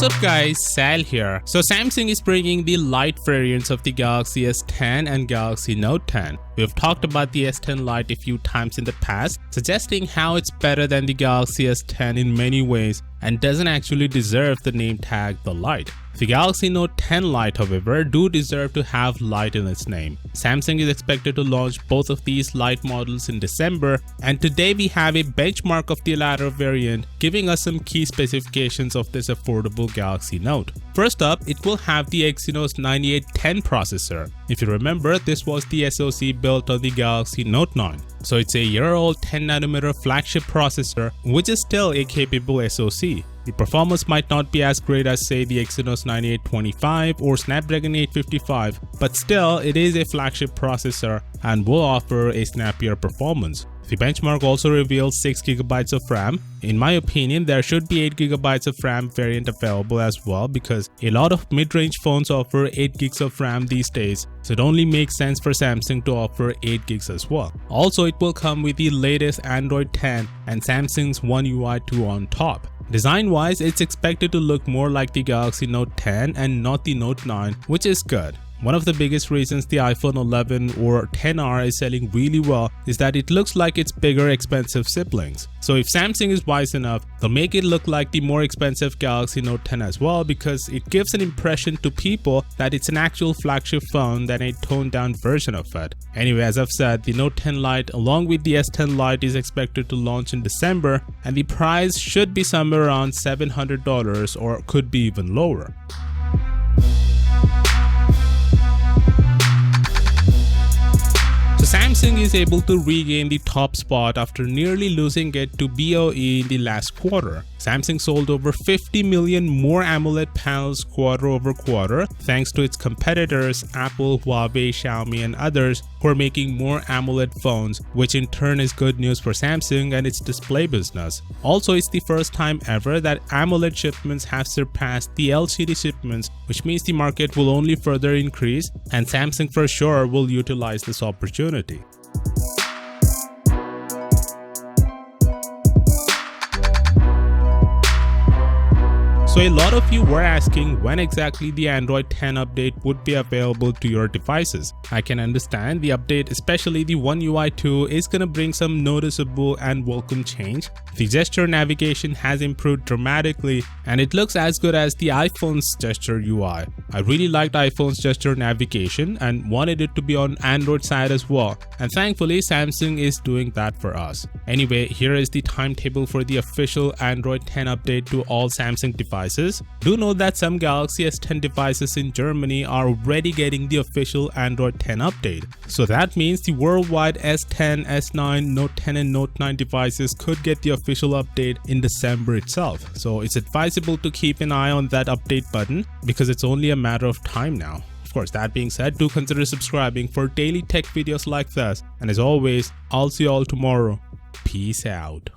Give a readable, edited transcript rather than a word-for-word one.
What's up guys, Sal here. So Samsung is bringing the light variants of the Galaxy S10 and Galaxy Note 10. We've talked about the S10 Lite a few times in the past, suggesting how it's better than the Galaxy S10 in many ways and doesn't actually deserve the name tag the Lite. The Galaxy Note 10 Lite, however, do deserve to have Lite in its name. Samsung is expected to launch both of these Lite models in December, and today we have a benchmark of the latter variant, giving us some key specifications of this affordable Galaxy Note. First up, it will have the Exynos 9810 processor. If you remember, this was the SoC built on the Galaxy Note 9. So it's a year-old 10nm flagship processor, which is still a capable SoC. The performance might not be as great as say the Exynos 9825 or Snapdragon 855, but still it is a flagship processor and will offer a snappier performance. The benchmark also reveals 6GB of RAM. In my opinion, there should be 8GB of RAM variant available as well, because a lot of mid-range phones offer 8GB of RAM these days, so it only makes sense for Samsung to offer 8GB as well. Also, it will come with the latest Android 10 and Samsung's One UI 2 on top. Design-wise, it's expected to look more like the Galaxy Note 10 and not the Note 9, which is good. One of the biggest reasons the iPhone 11 or 10R is selling really well is that it looks like its bigger expensive siblings. So if Samsung is wise enough, they'll make it look like the more expensive Galaxy Note 10 as well, because it gives an impression to people that it's an actual flagship phone than a toned down version of it. Anyway, as I've said, the Note 10 Lite along with the S10 Lite is expected to launch in December, and the price should be somewhere around $700 or could be even lower. So Samsung is able to regain the top spot after nearly losing it to BOE in the last quarter. Samsung sold over 50 million more AMOLED panels quarter over quarter, thanks to its competitors Apple, Huawei, Xiaomi and others who are making more AMOLED phones, which in turn is good news for Samsung and its display business. Also, it's the first time ever that AMOLED shipments have surpassed the LCD shipments, which means the market will only further increase, and Samsung for sure will utilize this opportunity. So a lot of you were asking when exactly the Android 10 update would be available to your devices. I can understand the update, especially the One UI 2, is gonna bring some noticeable and welcome change. The gesture navigation has improved dramatically and it looks as good as the iPhone's gesture UI. I really liked iPhone's gesture navigation and wanted it to be on Android side as well, and thankfully Samsung is doing that for us. Anyway, here is the timetable for the official Android 10 update to all Samsung devices. Do note that some Galaxy S10 devices in Germany are already getting the official Android 10 update. So that means the worldwide S10, S9, Note 10 and Note 9 devices could get the official update in December itself. So it's advisable to keep an eye on that update button because it's only a matter of time now. Of course, that being said, do consider subscribing for daily tech videos like this. And as always, I'll see you all tomorrow. Peace out.